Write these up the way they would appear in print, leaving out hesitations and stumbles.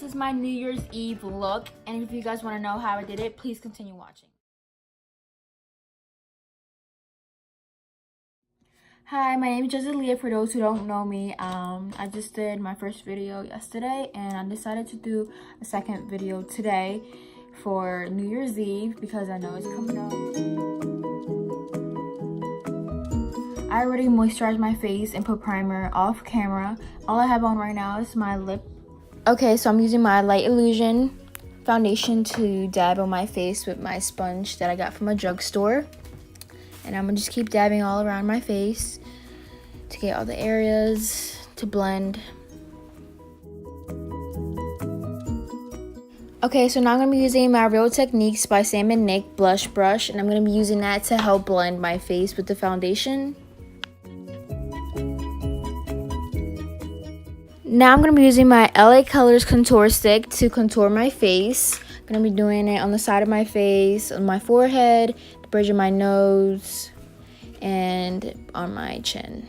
is my New Year's Eve look, and if you guys want to know how I did it, please continue watching. Hi, my name is Leah. For those who don't know me, I just did my first video yesterday, and I decided to do a second video today for New Year's Eve because I know it's coming up. I already moisturized my face and put primer off camera. All I have on right now is my lip. Okay, so I'm using my Light Illusion foundation to dab on my face with my sponge that I got from a drugstore. And I'm gonna just keep dabbing all around my face to get all the areas to blend. Okay, so now I'm gonna be using my Real Techniques by Sam and Nick blush brush, and I'm gonna be using that to help blend my face with the foundation. Now I'm going to be using my LA Colors contour stick to contour my face. I'm going to be doing it on the side of my face, on my forehead, the bridge of my nose, and on my chin.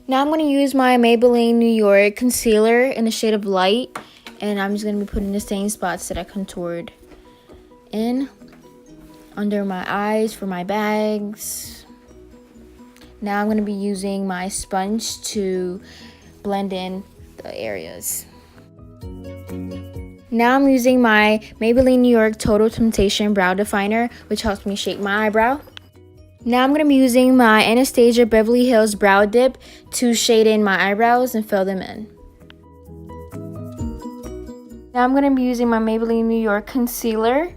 Now I'm going to use my Maybelline New York concealer in the shade of Light, and I'm just going to be putting the same spots that I contoured in, under my eyes for my bags. Now I'm going to be using my sponge to blend in the areas. Now I'm using my Maybelline New York Total Temptation Brow Definer, which helps me shape my eyebrow. Now I'm going to be using my Anastasia Beverly Hills Brow Dip to shade in my eyebrows and fill them in. Now I'm going to be using my Maybelline New York Concealer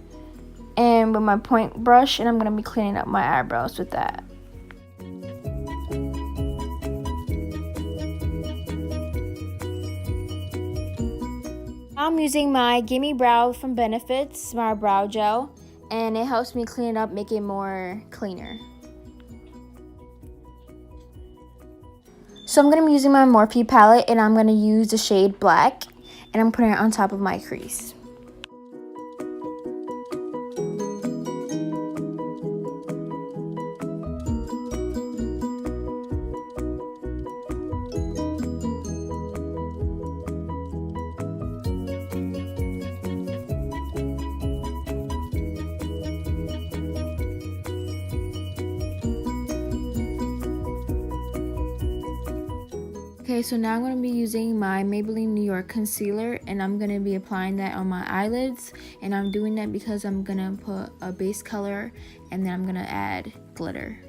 and with my point brush, and I'm going to be cleaning up my eyebrows with that. I'm using my Gimme Brow from Benefits, my brow gel, and it helps me clean it up, make it more cleaner. So I'm going to be using my Morphe palette, and I'm going to use the shade Black, and I'm putting it on top of my crease. Okay, so now I'm going to be using my Maybelline New York concealer, and I'm going to be applying that on my eyelids, and I'm doing that because I'm going to put a base color and then I'm going to add glitter.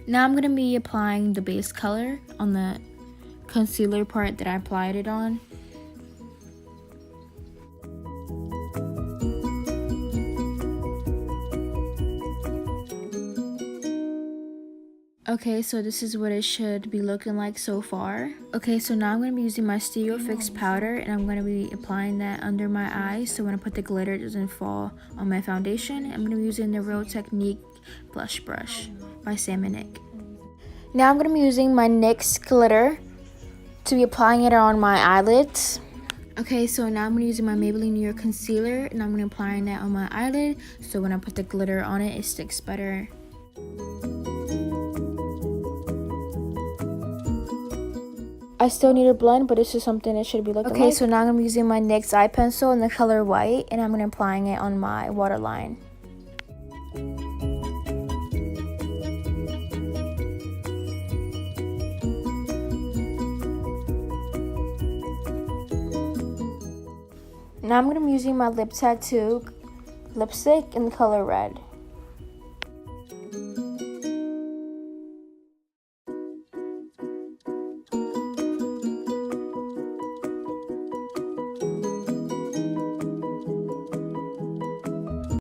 Now I'm going to be applying the base color on the concealer part that I applied it on. Okay, so this is what it should be looking like so far. Okay, so now I'm going to be using my Studio Fix powder, and I'm going to be applying that under my eyes so when I put the glitter, it doesn't fall on my foundation. I'm going to be using the Real Technique blush brush by Sam and Nick. Now I'm going to be using my NYX glitter to be applying it on my eyelids. Okay, so now I'm going to be using my Maybelline New York concealer, and I'm going to be applying that on my eyelid so when I put the glitter on it, it sticks better. I still need a blend, but this is something it should be looking like. Okay, so now I'm going to be using my NYX eye pencil in the color white, and I'm going to be applying it on my waterline. Now I'm going to be using my Lip Tattoo lipstick in the color red.